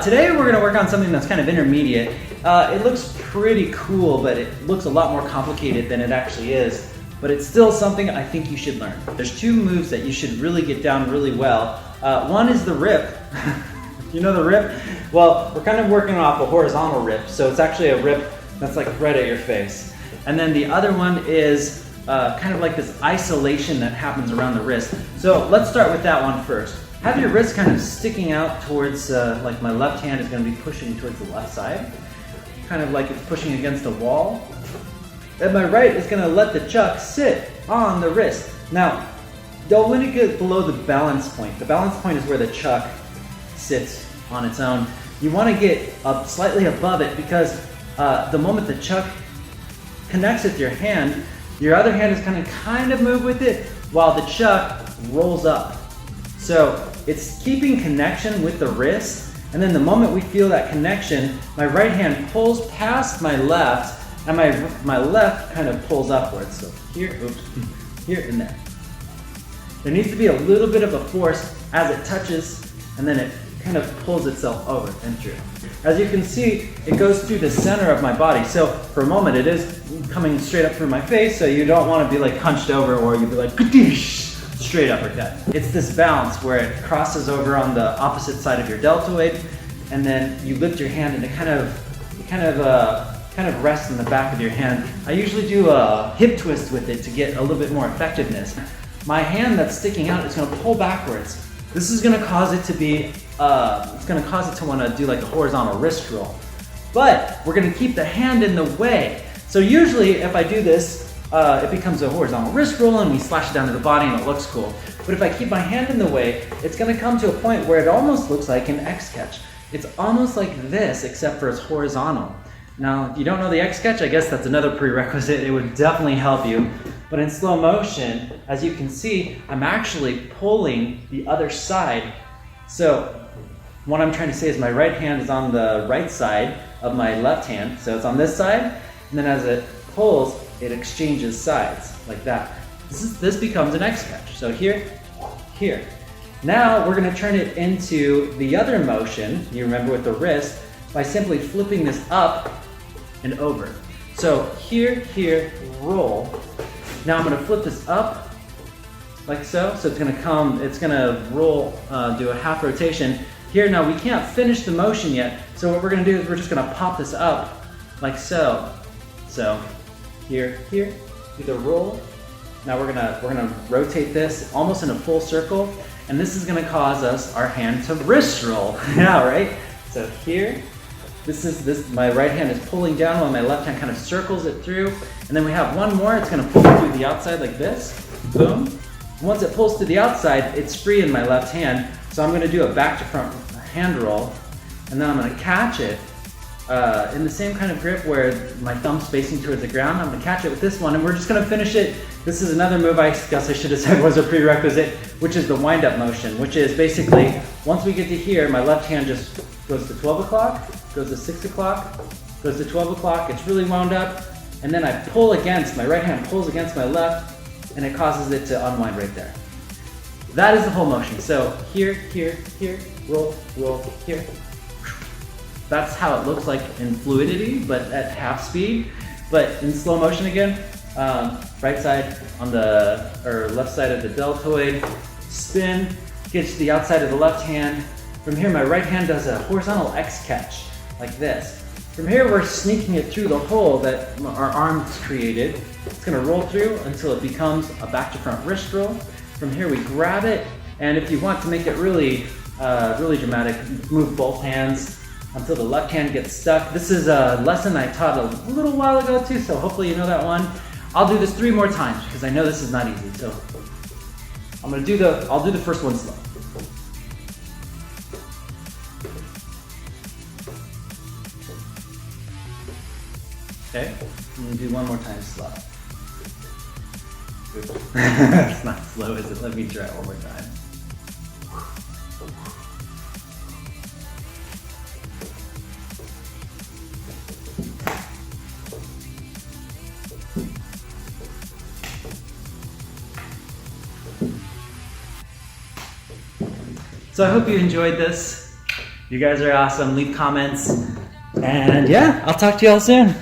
Today we're going to work on something that's kind of intermediate. It looks pretty cool, but it looks a lot more complicated than it actually is. But it's still something I think you should learn. There's two moves that you should really get down really well. One is the rip. You know the rip? Well, we're kind of working off a horizontal rip, so it's actually a rip that's like right at your face. And then the other one is kind of like this isolation that happens around the wrist. So let's start with that one first. Have your wrist kind of sticking out towards, like my left hand is going to be pushing towards the left side, kind of like it's pushing against a wall. And my right is going to let the chuck sit on the wrist. Now, don't let it get below the balance point. The balance point is where the chuck sits on its own. You want to get up slightly above it because the moment the chuck connects with your hand, your other hand is going to kind of move with it while the chuck rolls up. So it's keeping connection with the wrist, and then the moment we feel that connection, my right hand pulls past my left, and my left kind of pulls upwards. So here, oops, here and there. There needs to be a little bit of a force as it touches, and then it kind of pulls itself over and through. As you can see, it goes through the center of my body. So for a moment, it is coming straight up through my face, so you don't want to be like hunched over or you'd be like, "Kadoosh!" Straight uppercut. It's this bounce where it crosses over on the opposite side of your deltoid, and then you lift your hand and it kind of rests in the back of your hand. I usually do a hip twist with it to get a little bit more effectiveness. My hand that's sticking out is going to pull backwards. This is going to cause it to be, it's going to cause it to want to do like a horizontal wrist roll. But we're going to keep the hand in the way. So usually if I do this, it becomes a horizontal wrist roll and we slash it down to the body and it looks cool. But if I keep my hand in the way, it's going to come to a point where it almost looks like an X catch. It's almost like this, except for it's horizontal. Now, if you don't know the X catch, I guess that's another prerequisite. It would definitely help you. But in slow motion, as you can see, I'm actually pulling the other side. So what I'm trying to say is my right hand is on the right side of my left hand. So it's on this side, and then as it pulls, it exchanges sides like that. This becomes an X catch. So here, here. Now we're going to turn it into the other motion, you remember with the wrist, by simply flipping this up and over. So here, here, roll. Now I'm going to flip this up like so. So it's going to come, it's going to roll, do a half rotation. Here, now we can't finish the motion yet. So what we're going to do is we're just going to pop this up like so. So here, here, do the roll. Now we're gonna rotate this almost in a full circle, and this is gonna cause us our hand to wrist roll. Yeah, right? So here, my right hand is pulling down while my left hand kind of circles it through, and then we have one more. It's gonna pull through the outside like this. Boom. Once it pulls to the outside, it's free in my left hand. So I'm gonna do a back to front hand roll, and then I'm gonna catch it. In the same kind of grip where my thumb's facing towards the ground. I'm going to catch it with this one, and we're just going to finish it. This is another move I guess I should have said was a prerequisite, which is the wind-up motion, which is basically, once we get to here, my left hand just goes to 12 o'clock, goes to 6 o'clock, goes to 12 o'clock, it's really wound up, and then I pull against, my right hand pulls against my left, and it causes it to unwind right there. That is the whole motion. So here, here, here, roll, roll, here. That's how it looks like in fluidity, but at half speed. But in slow motion again, right side on the, or left side of the deltoid, spin, gets to the outside of the left hand. From here, my right hand does a horizontal X catch, like this. From here, we're sneaking it through the hole that our arms created. It's gonna roll through until it becomes a back to front wrist roll. From here, we grab it, and if you want to make it really, really dramatic, move both hands until the left hand gets stuck. This is a lesson I taught a little while ago too, so hopefully you know that one. I'll do this 3 more times because I know this is not easy. So I'll do the first one slow. Okay, I'm gonna do one more time slow. It's not slow, is it? Let me try it one more time. So I hope you enjoyed this. You guys are awesome. Leave comments. And yeah, I'll talk to y'all soon.